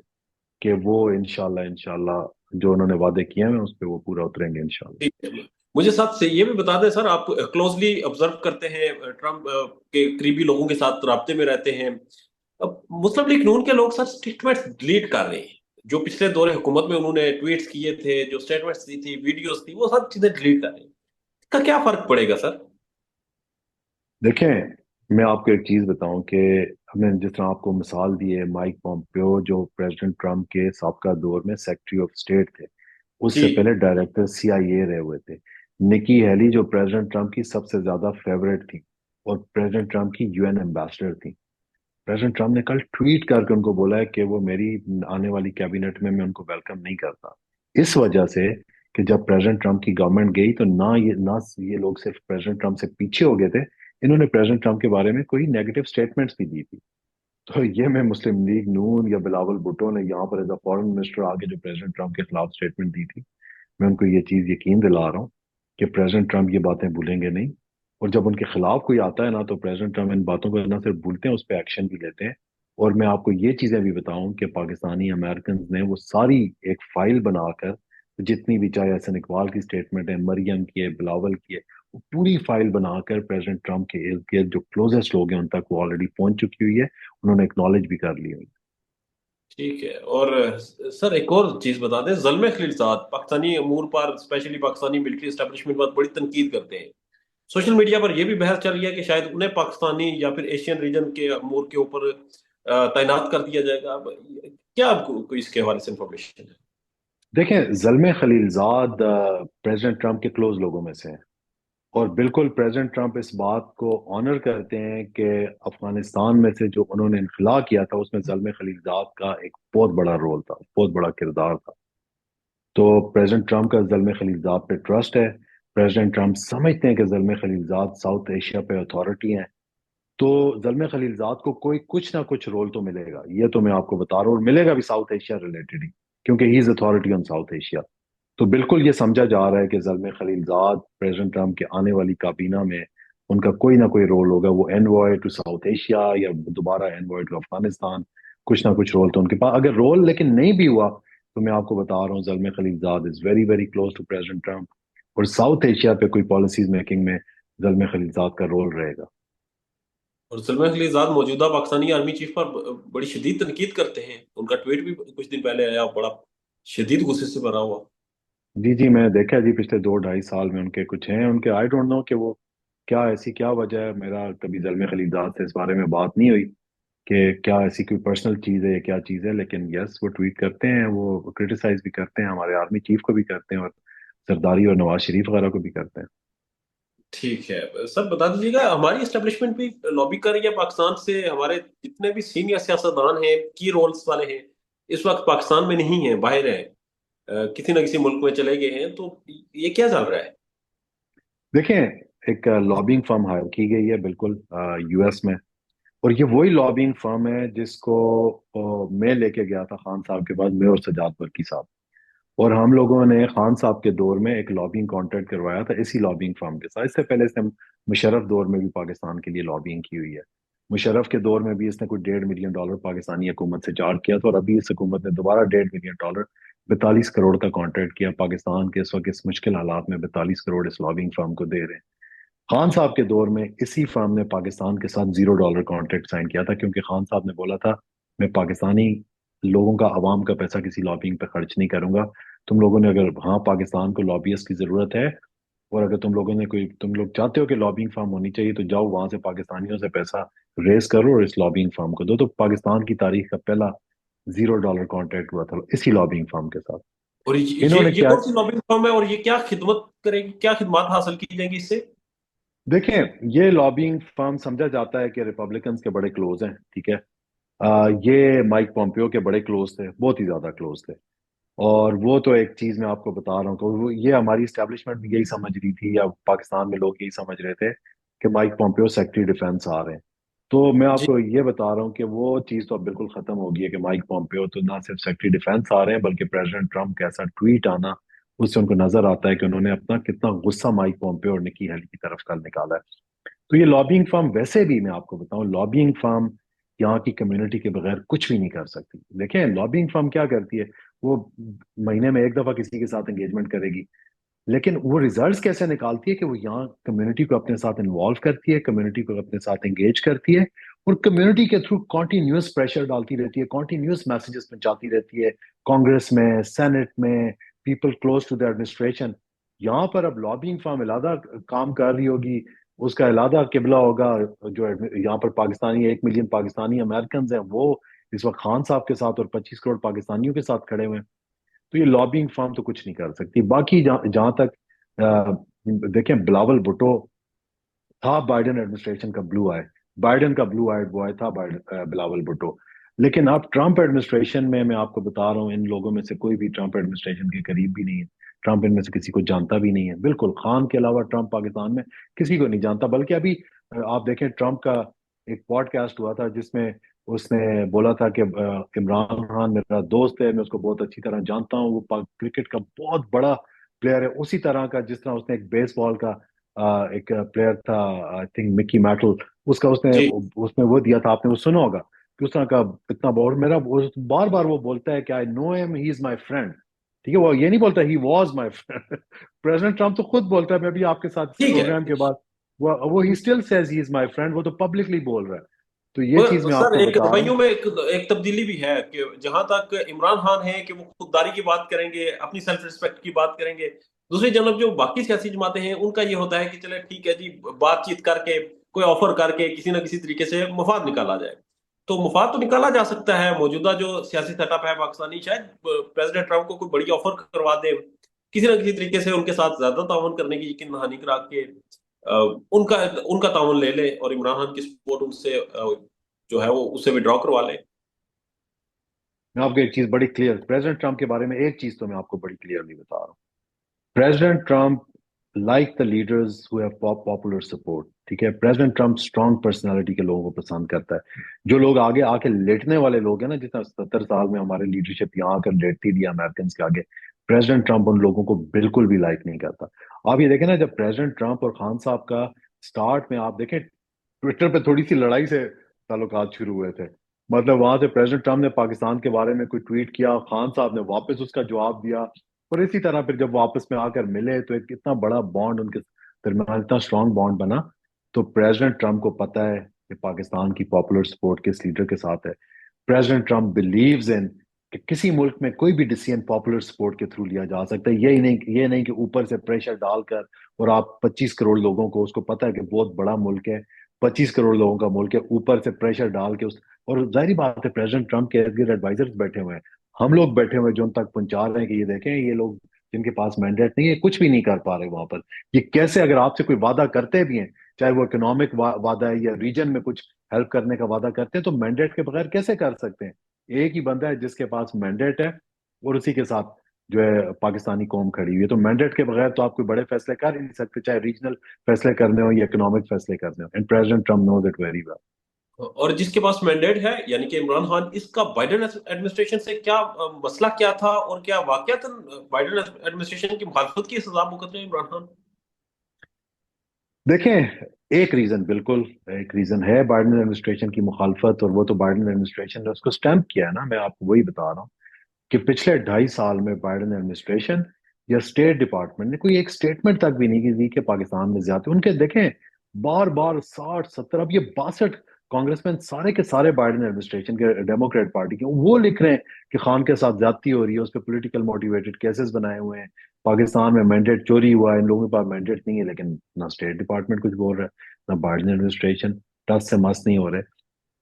کہ وہ انشاءاللہ جو انہوں نے وعدے کیے ہیں اس پہ وہ پورا اتریں گے انشاءاللہ. ٹھیک ہے، مجھے ساتھ سے یہ بھی بتا دیں سر، آپ کلوزلی آبزرو کرتے ہیں ٹرمپ کے قریبی لوگوں کے ساتھ رابطے میں رہتے ہیں. اب مسلم لیگ نون کے لوگ سر اسٹیٹمنٹس ڈیلیٹ کر رہے ہیں، جو پچھلے دور حکومت میں انہوں نے ٹویٹس کیے تھے، جو اسٹیٹمنٹس دی تھی، ویڈیوز تھی، وہ سب چیزیں ڈیلیٹ کر رہے ہیں. اس کا کیا فرق پڑے گا سر؟ دیکھیں، میں آپ کو ایک چیز بتاؤں کہ ہم نے جس طرح آپ کو مثال دی ہے، مائک پومپیو جو پریزیڈنٹ ٹرمپ کے سابقہ دور میں سیکرٹری آف اسٹیٹ تھے، اس جی سے پہلے ڈائریکٹر سی آئی اے رہے ہوئے تھے. نکی ہیلی جو پریزیڈنٹ ٹرمپ کی سب سے زیادہ فیورٹ تھی اور پریزیڈنٹ ٹرمپ کی یو این ایمبیسڈر تھی. پریزیڈنٹ ٹرمپ نے کل ٹویٹ کر کے ان کو بولا ہے کہ وہ میری آنے والی کیبنٹ میں ان کو ویلکم نہیں کرتا، اس وجہ سے کہ جب پریزیڈنٹ ٹرمپ کی گورنمنٹ گئی تو نہ یہ لوگ صرف پریزیڈنٹ ٹرمپ سے پیچھے ہو گئے تھے، انہوں نے پریزیڈنٹ ٹرمپ کے بارے میں کوئی نیگیٹو سٹیٹمنٹس بھی دی تھی. تو یہ میں مسلم لیگ نون یا بلاول بھٹو نے یہاں پر ایز اے فارن منسٹر آگے جو پریزیڈنٹ ٹرمپ کے خلاف سٹیٹمنٹ دی تھی، میں ان کو یہ چیز یقین دلا رہا ہوں کہ پریزیڈنٹ ٹرمپ یہ باتیں بھولیں گے نہیں. اور جب ان کے خلاف کوئی آتا ہے نا تو پریزیڈنٹ ٹرمپ ان باتوں کو نہ صرف بھولتے ہیں، اس پہ ایکشن بھی لیتے ہیں. اور میں آپ کو یہ چیزیں بھی بتاؤں کہ پاکستانی امریکنز نے وہ ساری ایک فائل بنا کر جتنی بھی، چاہے حسن اقبال کی سٹیٹمنٹ ہے، مریم کی ہے، بلاول کی ہے، وہ پوری فائل بنا کر پریزیڈنٹ ٹرمپ کے ارد گرد جو کلوزسٹ لوگ ہیں ان تک وہ آلریڈی پہنچ چکی ہوئی ہے، انہوں نے اکنالج بھی کر لی ہوئی. ٹھیک ہے. اور سر ایک اور چیز بتا دیں، زلمے خلیلزاد پاکستانی امور پر، اسپیشلی پاکستانی ملٹری اسٹیبلشمنٹ پر بڑی تنقید کرتے ہیں. سوشل میڈیا پر یہ بھی بحث چل رہی ہے کہ شاید انہیں پاکستانی یا پھر ایشین ریجن کے امور کے اوپر تعینات کر دیا جائے گا. اب کیا آپ کو کوئی اس کے حوالے سے انفارمیشن ہے؟ دیکھیں، زلمے خلیلزاد پریزیڈنٹ ٹرمپ کے کلوز لوگوں میں سے ہیں، اور بالکل پریزیڈنٹ ٹرمپ اس بات کو آنر کرتے ہیں کہ افغانستان میں سے جو انہوں نے انخلا کیا تھا اس میں زلمے خلیلزاد کا ایک بہت بڑا رول تھا، بہت بڑا کردار تھا. تو پریزیڈنٹ ٹرمپ کا زلمے خلیلزاد پہ ٹرسٹ ہے. پریزیڈنٹ ٹرمپ سمجھتے ہیں کہ زلمے خلیلزاد ساؤتھ ایشیا پہ اتھارٹی ہیں. تو زلمے خلیلزاد کو کوئی کچھ نہ کچھ رول تو ملے گا، یہ تو میں آپ کو بتا رہا ہوں، اور ملے گا بھی ساؤتھ ایشیا ریلیٹڈ ہی، کیونکہ he is authority on South Asia. تو بالکل یہ سمجھا جا رہا ہے کہ زلمے خلیلزاد پریزیڈنٹ ٹرمپ کے آنے والی کابینہ میں ان کا کوئی نہ کوئی رول ہوگا. وہ انوائے ٹو ساؤتھ ایشیا یا دوبارہ انوائے ٹو افغانستان، کچھ نہ کچھ رول تو ان کے پاس. اگر رول لیکن نہیں بھی ہوا تو میں آپ کو بتا رہا ہوں Zalmay Khalilzad is very very close to president Trump, اور ساؤتھ ایشیا پہ کوئی پالیسیز میکنگ میں زلمے خلیلزاد کا رول رہے گا. اور زلمے خلیلزاد موجودہ پاکستانی آرمی چیف پر بڑی شدید تنقید کرتے ہیں. ان کا ٹویٹ بھی کچھ دن پہلے آیا، بڑا شدید غصے سے بھرا ہوا. جی جی، میں دیکھا جی، پچھلے 2 ڈھائی سال میں ان کے کچھ ہیں، ان کے آئی ڈونٹ نو کہ وہ کیا ایسی کیا وجہ ہے. میرا کبھی زلمے خلیلزاد سے اس بارے میں بات نہیں ہوئی کہ کیا ایسی کوئی پرسنل چیز ہے یا کیا چیز ہے، لیکن یس وہ ٹویٹ کرتے ہیں، وہ کرٹیسائز بھی کرتے ہیں، ہمارے آرمی چیف کو بھی کرتے ہیں، اور زرداری اور نواز شریف وغیرہ کو بھی کرتے ہیں. ٹھیک ہے سر، بتا دیجیے گا ہماری اسٹیبلشمنٹ بھی لابی کر رہی ہے پاکستان سے. ہمارے جتنے بھی سینئر سیاستدان ہیں، کی رولز والے ہیں، اس وقت پاکستان میں نہیں ہیں، باہر ہیں، کسی نہ کسی ملک میں چلے گئے ہیں. تو یہ کیا چل رہا ہے؟ دیکھیں، ایک لابنگ فرم ہائر کی گئی ہے بالکل یو ایس میں، اور یہ وہی لابنگ فرم ہے جس کو میں لے کے گیا تھا خان صاحب کے پاس، میں اور سجاد برکی صاحب. اور ہم لوگوں نے خان صاحب کے دور میں ایک لابنگ کانٹریکٹ کروایا تھا اسی لابنگ فرم کے ساتھ. اس سے پہلے اس نے مشرف دور میں بھی پاکستان کے لیے لابنگ کی ہوئی ہے. مشرف کے دور میں بھی اس نے کوئی $1.5 ملین پاکستانی حکومت سے چارج کیا تھا، اور ابھی اس حکومت نے دوبارہ $1.5 ملین 42 کروڑ کا کانٹریکٹ کیا پاکستان کے اس وقت اس مشکل حالات میں، 42 کروڑ اس لابنگ فرم کو دے رہے ہیں۔ خان صاحب کے دور میں اسی فرم نے پاکستان کے ساتھ $0 کانٹریکٹ سائن کیا تھا، کیونکہ خان صاحب نے بولا تھا میں پاکستانی لوگوں کا، عوام کا پیسہ کسی لابنگ پہ خرچ نہیں کروں گا۔ تم لوگوں نے اگر ہاں پاکستان کو لابیسٹ کی ضرورت ہے، اور اگر تم لوگوں نے تم لوگ چاہتے ہو کہ لابنگ فرم ہونی چاہیے، تو جاؤ وہاں سے پاکستانیوں سے پیسہ ریز کرو اور اس لابنگ فرم کو دو۔ تو پاکستان کی تاریخ کا پہلا $0 کانٹریکٹ ہوا تھا اسی لابنگ فرم کے ساتھ۔ اور انہوں نے یہ کیا، کون سی لابنگ فرم ہے اور یہ کیا خدمت کرے گی، کیا خدمات حاصل کی جائیں گی اس سے؟ دیکھیں یہ لابنگ فرم سمجھا جاتا ہے کہ ریپبلکنز کے بڑے کلوز ہیں، ٹھیک ہے۔ یہ مائک پومپیو کے بڑے کلوز تھے، بہت ہی زیادہ کلوز تھے۔ اور وہ تو ایک چیز میں آپ کو بتا رہا ہوں کہ یہ ہماری اسٹیبلشمنٹ بھی یہی سمجھ رہی تھی، یا پاکستان میں لوگ یہی سمجھ رہے تھے کہ مائک پومپیو سیکرٹری ڈیفenس آ رہے ہیں۔ تو میں آپ جی کو یہ بتا رہا ہوں کہ وہ چیز تو اب بالکل ختم ہو گئی ہے کہ مائک پومپیو تو نہ صرف سیکرٹری ڈیفenس آ رہے ہیں، بلکہ پریزیڈنٹ ٹرمپ کا ایسا ٹویٹ آنا، اس سے ان کو نظر آتا ہے کہ انہوں نے اپنا کتنا غصہ مائک پومپیو اور نکی ہیلی کی طرف کل نکالا ہے۔ تو یہ لابنگ فرم ویسے بھی میں آپ کو بتاؤں، لابنگ فرم یہاں کی کمیونٹی کے بغیر کچھ بھی نہیں کر سکتی۔ دیکھیں لابنگ فرم کیا کرتی ہے، وہ مہینے میں ایک دفعہ کسی کے ساتھ انگیجمنٹ کرے گی، لیکن وہ ریزلٹس کیسے نکالتی ہے کہ وہ یہاں کمیونٹی کو اپنے ساتھ انوالو کرتی ہے، کمیونٹی کو اپنے ساتھ انگیج کرتی ہے، اور کمیونٹی کے تھرو کانٹینیوس پریشر ڈالتی رہتی ہے، کانٹینیوس میسیجز پہنچاتی رہتی ہے کانگریس میں، سینٹ میں، people close to the administration. یہاں پر اب لابنگ فرم علیحدہ کام کر رہی ہوگی، اس کا علیحدہ قبلہ ہوگا۔ جو یہاں پر پاکستانی 1 ملین پاکستانی امریکنز ہیں، وہ اس وقت خان صاحب کے ساتھ اور 25 کروڑ پاکستانیوں کے ساتھ کھڑے ہوئے ہیں۔ تو یہ لابنگ فرم تو کچھ نہیں کر سکتی۔ باقی جہاں تک دیکھیں بلاول بھٹو تھا بائیڈن ایڈمنسٹریشن کا بلو آئے، بائیڈن کا بلو آئے بوائے تھا بلاول بھٹو، لیکن اب ٹرمپ ایڈمنسٹریشن میں آپ کو بتا رہا ہوں ان لوگوں میں سے کوئی بھی ٹرمپ ایڈمنسٹریشن کے قریب بھی نہیں ہے، ٹرمپ ان میں سے کسی کو جانتا بھی نہیں ہے، بالکل خان کے علاوہ ٹرمپ پاکستان میں کسی کو نہیں جانتا۔ بلکہ ابھی آپ دیکھیں ٹرمپ کا ایک پوڈ کاسٹ ہوا تھا جس میں اس نے بولا تھا کہ عمران خان میرا دوست ہے، میں اس کو بہت اچھی طرح جانتا ہوں، وہ کرکٹ کا بہت بڑا پلیئر ہے، اسی طرح کا جس طرح اس نے ایک بیس بال کا ایک پلیئر تھا آئی تھنک مکی میٹل، اس کا جی اس میں وہ دیا تھا، آپ نے وہ سنا ہوگا کہ اس طرح کا اتنا بہت میرا بار بار وہ بولتا ہے کہ آئی نو him he is my friend, ٹھیک ہے، وہ یہ نہیں بولتا he was my friend. President Trump تو خود بولتا ہے، میں بھی آپ کے ساتھ اس ٹھیک ہے۔ پروگرام کے بعد وہ ہی still says he is my friend, وہ تو پبلکلی بول رہا ہے۔ تو یہ چیز میں آپ سر کو ایک بتا رہا ہوں۔ رویوں میں ایک تبدیلی بھی ہے کہ جہاں تک عمران خان ہے کہ وہ خودداری کی بات کریں گے، اپنی سیلف ریسپیکٹ کی بات کریں گے، دوسری جانب جو باقی سیاسی جماعتیں ہیں ان کا یہ ہوتا ہے کہ چلے ٹھیک ہے جی، بات چیت کر کے کوئی آفر کر کے کسی نہ کسی طریقے سے مفاد نکالا جائے۔ تو مفاد تو نکالا جا سکتا ہے، موجودہ جو سیاسی سیٹ اپ ہے پاکستانی، شاید پریزیڈنٹ ٹرمپ کو کوئی بڑی آفر کروا دے، کسی نہ کسی طریقے سے ان کے ساتھ زیادہ تعاون کرنے کی یقین دہانی کرا کے ان کا تعاون لے لے اور عمران خان کی سپورٹ ان سے جو ہے وہ اس سے ودرا کروا لے۔ میں آپ کو ایک چیز بڑی کلیئر پریزیڈنٹ ٹرمپ کے بارے میں ایک چیز تو میں آپ کو بڑی کلیئرلی بتا رہا ہوں، president Trump like the leaders who have popular support, ٹھیک ہے، پریزیڈنٹ ٹرمپ اسٹرانگ پرسنالٹی کے لوگوں کو پسند کرتا ہے۔ جو لوگ آگے آ کے لیٹنے والے لوگ ہیں نا، جس طرح 70 سال میں ہمارے لیڈرشپ یہاں آ کر لیٹتی رہی امریکنز کے آگے، پریزیڈنٹ ٹرمپ ان لوگوں کو بالکل بھی لائک نہیں کرتا۔ آپ یہ دیکھیں نا، جب پریزیڈنٹ ٹرمپ اور خان صاحب کا سٹارٹ میں آپ دیکھیں ٹویٹر پہ تھوڑی سی لڑائی سے تعلقات شروع ہوئے تھے، مطلب وہاں سے پریزیڈنٹ ٹرمپ نے پاکستان کے بارے میں کوئی ٹویٹ کیا، خان صاحب نے واپس اس کا جواب دیا، اور اسی طرح پھر جب واپس میں آ کر ملے تو ایک اتنا بڑا بانڈ ان کے درمیان، اتنا اسٹرانگ بانڈ بنا۔ تو پریزیڈنٹ ٹرمپ کو پتا ہے کہ پاکستان کی پاپولر سپورٹ کس لیڈر کے ساتھ ہے۔ پریزیڈنٹ ٹرمپ بلیوز ان کہ کسی ملک میں کوئی بھی ڈیسیژن پاپولر سپورٹ کے تھرو لیا جا سکتا ہے، یہ نہیں کہ اوپر سے پریشر ڈال کر، اور آپ 25 کروڑ لوگوں کو، اس کو پتا ہے کہ بہت بڑا ملک ہے، 25 کروڑ لوگوں کا ملک ہے، اوپر سے پریشر ڈال کے اور ظاہری بات ہے پریزیڈنٹ ٹرمپ کے ارد گرد ایڈوائزرز بیٹھے ہوئے ہیں، ہم لوگ بیٹھے ہوئے جو ان تک پہنچا رہے ہیں کہ یہ دیکھیں یہ لوگ جن کے پاس مینڈیٹ نہیں ہے کچھ بھی نہیں کر پا رہے وہاں پر، یہ کیسے اگر آپ سے کوئی وعدہ کرتے بھی ہیں، چاہے وہ اکنامک وعدہ ہے یا ریجن میں کچھ ہیلپ کرنے کا وعدہ کرتے ہیں، تو مینڈیٹ کے بغیر کیسے کر سکتے ہیں؟ ایک ہی بندہ ہے جس کے پاس مینڈیٹ ہے، اور اسی کے ساتھ جو ہے پاکستانی قوم کھڑی ہوئی ہے، تو مینڈیٹ کے بغیر تو آپ کوئی بڑے فیصلے کر ہی نہیں سکتے، چاہے ریجنل فیصلے کرنے ہو یا اکنامک فیصلے کرنے ہو، and president Trump knows it very well. اور جس کے پاس مینڈیٹ ہے یعنی کہ عمران خان، اس کا بائیڈن ایڈمنسٹریشن سے کیا مسئلہ کیا تھا، اور کیا واقعات بائیڈن ایڈمنسٹریشن کی مخالفت کی سزا بھگت رہے ہیں عمران خان؟ دیکھیں ایک ریزن، بالکل ایک ریزن ہے بائیڈن ایڈمنسٹریشن کی مخالفت، اور وہ تو بائیڈن ایڈمنسٹریشن نے اس کو سٹیمپ کیا ہے نا، میں آپ کو وہی بتا رہا ہوں کہ پچھلے 2.5 سال میں بائیڈن ایڈمنسٹریشن یا اسٹیٹ ڈپارٹمنٹ نے کوئی ایک اسٹیٹمنٹ تک بھی نہیں کی تھی کہ پاکستان میں زیادتی. ان کے دیکھیں بار بار 60 70 اب یہ 62 کانگریس مین سارے کے سارے بائیڈن ایڈمنسٹریشن کے ڈیموکریٹ پارٹی کے وہ لکھ رہے ہیں کہ خان کے ساتھ زیادتی ہو رہی ہے, اس پہ پولیٹیکل موٹیویٹڈ کیسز بنائے ہوئے ہیں, پاکستان میں مینڈیٹ چوری ہوا ہے, ان لوگوں کے پاس مینڈیٹ نہیں ہے. لیکن نہ اسٹیٹ ڈپارٹمنٹ کچھ بول رہا ہے نہ بائیڈن ایڈمنسٹریشن ٹس سے مس نہیں ہو رہے.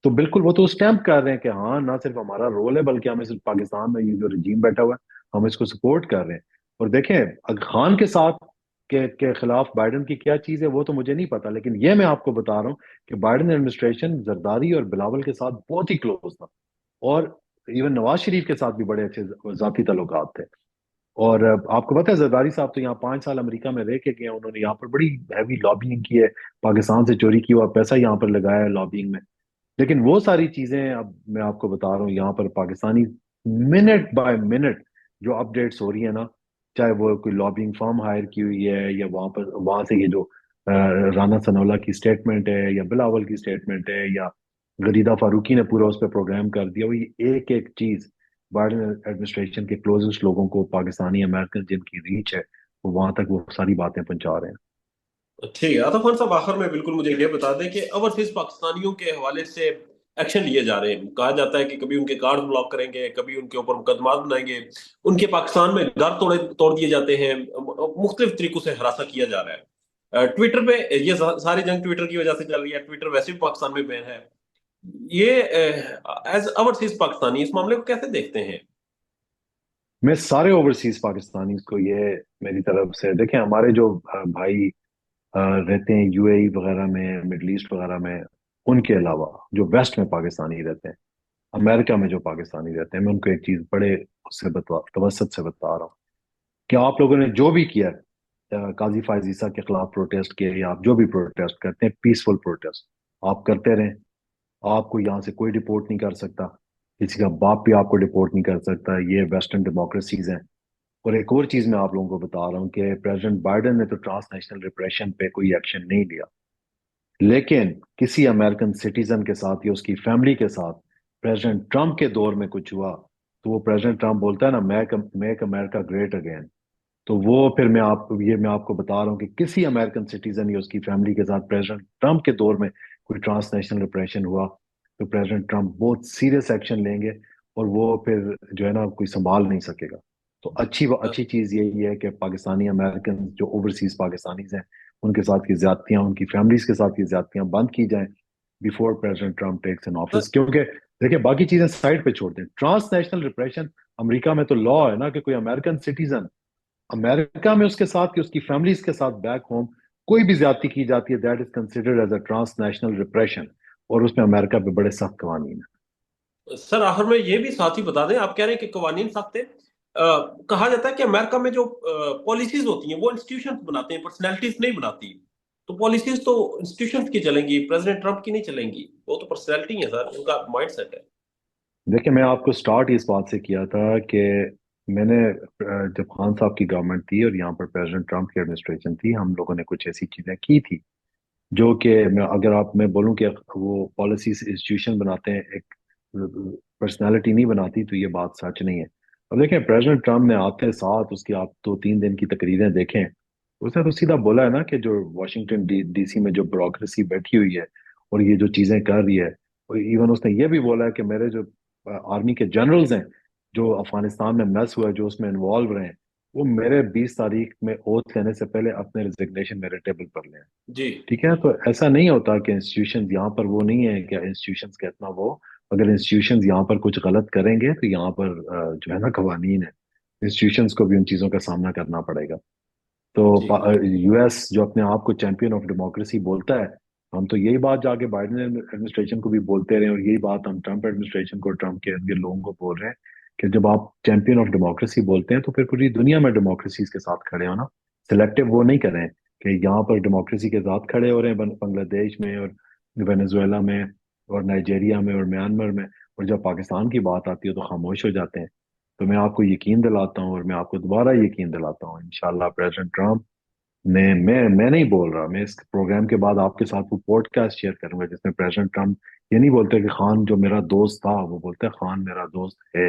تو بالکل وہ تو اسٹیمپ کر رہے ہیں کہ ہاں نہ صرف ہمارا رول ہے بلکہ ہمیں صرف پاکستان میں یہ جو رجیم بیٹھا ہوا ہے ہم اس کو سپورٹ کر رہے ہیں. اور دیکھیں خان کے ساتھ کے خلاف بائیڈن کی کیا چیز ہے وہ تو مجھے نہیں پتا, لیکن یہ میں آپ کو بتا رہا ہوں کہ بائیڈن ایڈمنسٹریشن زرداری اور بلاول کے ساتھ بہت ہی کلوز تھا, اور ایون نواز شریف کے ساتھ بھی بڑے اچھے ذاتی تعلقات تھے. اور آپ کو پتا ہے زرداری صاحب تو یہاں 5 سال امریکہ میں رہ کے گئے, انہوں نے یہاں پر بڑی ہیوی لابینگ کی ہے, پاکستان سے چوری کی ہوا پیسہ یہاں پر لگایا ہے لابینگ میں. لیکن وہ ساری چیزیں اب میں آپ کو بتا رہا ہوں یہاں پر پاکستانی منٹ بائی منٹ جو اپ ڈیٹس ہو رہی ہیں نا, چاہے وہ کوئی لابنگ فرم ہائر کی ہوئی ہے یا وہاں سے یہ جو رانا ثناءاللہ کی اسٹیٹمنٹ ہے یا بلاول کی اسٹیٹمنٹ ہے یا غریدہ فاروقی نے پورا اس پہ پروگرام کر دیا, وہ یہ ایک ایک چیز بائیڈن ایڈمنسٹریشن کے کلوزسٹ لوگوں کو پاکستانی امریکن جن کی ریچ ہے وہ وہاں تک وہ ساری باتیں پہنچا رہے ہیں. ٹھیک ہے عاطف خان صاحب, آخر میں بالکل مجھے یہ بتا دیں کہ اوورسیز پاکستانیوں کے حوالے سے ایکشن لیے جا رہے ہیں. کہا جاتا ہے کہ کبھی ان کے کارڈ بلاک کریں گے, کبھی ان کے اوپر مقدمات بنائیں گے, ان کے پاکستان میں گھر توڑ دیے جاتے ہیں, مختلف طریقوں سے ہراساں کیا جا رہا ہے. ٹویٹر پہ یہ ساری جنگ ٹویٹر کی وجہ سے چل رہی ہے, ٹویٹر ویسے بھی پاکستان میں بین ہے. یہ ایز اوورسیز پاکستانی اس معاملے کو کیسے دیکھتے ہیں؟ میں سارے اوورسیز پاکستانی کو یہ میری طرف سے دیکھیں, ہمارے جو بھائی رہتے ہیں یو اے ای وغیرہ میں, مڈل ایسٹ وغیرہ میں, ان کے علاوہ جو ویسٹ میں پاکستانی رہتے ہیں, امریکہ میں جو پاکستانی رہتے ہیں, میں ان کو ایک چیز بڑے اس سے توسط سے بتا رہا ہوں کہ آپ لوگوں نے جو بھی کیا قاضی فائز عیسیٰ کے خلاف پروٹیسٹ کیا یا آپ جو بھی پروٹیسٹ کرتے ہیں پیسفل پروٹیسٹ آپ کرتے رہیں, آپ کو یہاں سے کوئی ڈپورٹ نہیں کر سکتا, کسی کا باپ بھی آپ کو ڈپورٹ نہیں کر سکتا. یہ ویسٹرن ڈیموکریسیز ہیں. اور ایک اور چیز میں آپ لوگوں کو بتا رہا ہوں کہ پریزیڈنٹ بائیڈن نے تو ٹرانس نیشنل ریپریشن پہ کوئی ایکشن نہیں لیا, لیکن کسی امریکن سٹیزن کے ساتھ یا اس کی فیملی کے ساتھ پریزیڈنٹ ٹرمپ کے دور میں کچھ ہوا تو وہ پریزیڈنٹ ٹرمپ بولتا ہے نا میک امریکہ گریٹ اگین, تو وہ پھر میں آپ کو بتا رہا ہوں کہ کسی امریکن سٹیزن یا اس کی فیملی کے ساتھ پریزیڈنٹ ٹرمپ کے دور میں کوئی ٹرانس نیشنل ریپریشن ہوا تو پریزیڈنٹ ٹرمپ بہت سیریس ایکشن لیں گے, اور وہ پھر جو ہے نا کوئی سنبھال نہیں سکے گا. تو اچھی چیز یہی ہے کہ پاکستانی امریکن جو اوورسیز پاکستانیز ہیں ان کے ساتھ یہ زیادتیاں, ان کی فیملیز کے ساتھ یہ زیادتیاں بند کی جائیں بیفور پریزیڈنٹ ٹرمپ ٹیکس ان آفس. کیونکہ دیکھیں باقی چیزیں سائڈ پہ چھوڑ دیں, ٹرانس نیشنل ریپریشن امریکہ میں تو لا ہے نا کہ کوئی امریکن سٹیزن امریکہ میں اس کے ساتھ کہ اس کی فیملیز کے ساتھ بیک ہوم کوئی بھی زیادتی کی جاتی ہے that is considered as a transnational repression, اور اس میں امریکہ پہ بڑے سخت قوانین ہیں. سر آخر میں یہ بھی ساتھ ہی بتا دیں, آپ کہہ رہے ہیں کہ قوانین سخت ہیں. کہا جاتا ہے کہ امریکہ میں جو پالیسیز ہوتی ہیں وہ انسٹیٹیوشنز بناتے ہیں, پرسنالٹیز نہیں بناتی. تو پالیسیز تو انسٹیٹیوشنز کی چلیں گی, پریزیڈنٹ ٹرمپ کی نہیں چلیں گی. وہ تو پرسنالٹی ہے سر, ان کا مائنڈ سیٹ ہے. دیکھیں میں آپ کو سٹارٹ اس بات سے کیا تھا کہ میں نے جب خان صاحب کی گورنمنٹ تھی اور یہاں پر پریزیڈنٹ ٹرمپ کی ایڈمنسٹریشن تھی, ہم لوگوں نے کچھ ایسی چیزیں کی تھی جو کہ میں بولوں کہ وہ پالیسیز انسٹیٹیوشن بناتے ہیں, ایک پرسنالٹی نہیں بناتی, تو یہ بات سچ نہیں ہے. اب دیکھیں پریزیڈنٹ ٹرمپ نے آتے ساتھ اس کی آپ 2-3 دن کی تقریریں دیکھیں, اس نے تو سیدھا بولا ہے نا کہ جو واشنگٹن ڈی سی میں جو بیوروکریسی بیٹھی ہوئی ہے اور یہ جو چیزیں کر رہی ہے, ایون اس نے یہ بھی بولا ہے کہ میرے جو آرمی کے جنرلز ہیں جو افغانستان میں میس ہوا ہے, جو اس میں انوالو رہے ہیں, وہ میرے 20 تاریخ میں اوتھ لینے سے پہلے اپنے ریزگنیشن میرے ٹیبل پر لیں. جی ٹھیک ہے, تو ایسا نہیں ہوتا کہ انسٹیٹیوشن یہاں پر وہ نہیں ہے کہ انسٹیٹیوشنز کا اتنا وہ, اگر انسٹیٹیوشنز یہاں پر کچھ غلط کریں گے تو یہاں پر جو ہے نا قوانین ہے, انسٹیٹیوشنز کو بھی ان چیزوں کا سامنا کرنا پڑے گا. تو جی یو ایس جو اپنے آپ کو چیمپئن آف ڈیموکریسی بولتا ہے, ہم تو یہی بات جا کے بائیڈن ایڈمنسٹریشن کو بھی بولتے رہے, اور یہی بات ہم ٹرمپ ایڈمنسٹریشن کو, ٹرمپ کے ارد گرد لوگوں کو بول رہے ہیں کہ جب آپ چیمپئن آف ڈیموکریسی بولتے ہیں تو پھر پوری دنیا میں ڈیموکریسیز کے ساتھ کھڑے ہو نا, سلیکٹو وہ نہیں کریں کہ یہاں پر ڈیموکریسی کے ساتھ کھڑے ہو رہے ہیں بنگلہ دیش میں اور وینزویلا میں اور نائجیریا میں اور میانمار میں, اور جب پاکستان کی بات آتی ہے تو خاموش ہو جاتے ہیں. تو میں آپ کو یقین دلاتا ہوں اور میں آپ کو دوبارہ یقین دلاتا ہوں انشاءاللہ پریزیڈنٹ ٹرمپ میں نہیں بول رہا, میں اس پروگرام کے بعد آپ کے ساتھ وہ پوڈ کاسٹ شیئر کروں گا جس میں پریزیڈنٹ ٹرمپ یہ نہیں بولتے کہ خان جو میرا دوست تھا, وہ بولتے خان میرا دوست ہے.